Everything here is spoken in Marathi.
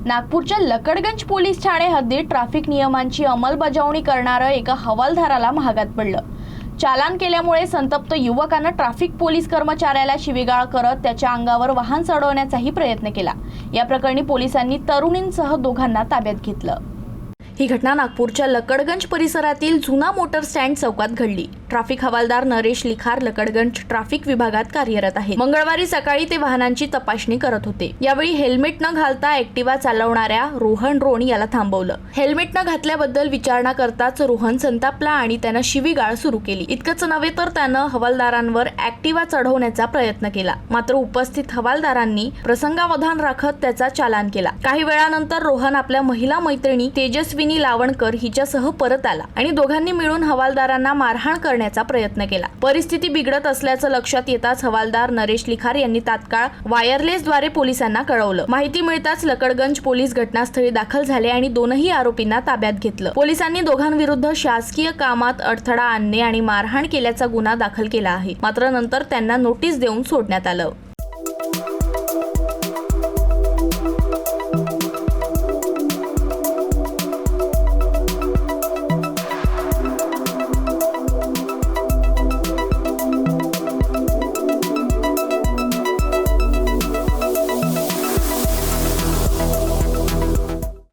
नागपूरच्या लकडगंज पोलीस ठाणे हद्दीत ट्रॅफिक नियमांची अंमलबजावणी करणारं एका हवालदाराला महागात पडलं। चालान केल्यामुळे संतप्त युवकानं ट्रॅफिक पोलीस कर्मचाऱ्याला शिवीगाळ करत त्याच्या अंगावर वाहन चढवण्याचाही प्रयत्न केला। या प्रकरणी पोलिसांनी तरुणींसह दोघांना ताब्यात घेतलं। ही घटना नागपूरच्या लकडगंज परिसरातील जुना मोटर स्टँड चौकात घडली। ट्रॅफिक हवालदार नरेश लिखार लकडगंज ट्रॅफिक विभागात कार्यरत आहे। मंगळवारी सकाळी ते वाहनांची तपासणी करत होते। यावेळी हेल्मेट न घालता ऍक्टिवा चालवणाऱ्या रोहन रोण याला थांबवलं। हेल्मेट न घातल्याबद्दल विचारणा करताच रोहन संतापला आणि त्यानं शिवीगाळ सुरू केली। इतकंच नव्हे तर त्यानं हवालदारांवर ऍक्टिवा चढवण्याचा प्रयत्न केला। मात्र उपस्थित हवालदारांनी प्रसंगावधान राखत त्याचा चालान केला। काही वेळानंतर रोहन आपल्या महिला मैत्रिणी तेजस्वी लावणकर हिच्यासह परत आला आणि दोघांनी मिळून हवालदारांना मारहाण करण्याचा प्रयत्न केला। परिस्थिती बिघडत असल्याचं लक्षात येताच हवालदार नरेश लिखार यांनी तात्काळ वायरलेसद्वारे पोलिसांना कळवलं। माहिती मिळताच लकडगंज पोलीस घटनास्थळी दाखल झाले आणि दोनही आरोपींना ताब्यात घेतलं। पोलिसांनी दोघांविरुद्ध शासकीय कामात अडथळा आणणे आणि मारहाण केल्याचा गुन्हा दाखल केला आहे। मात्र नंतर त्यांना नोटीस देऊन सोडण्यात आलं।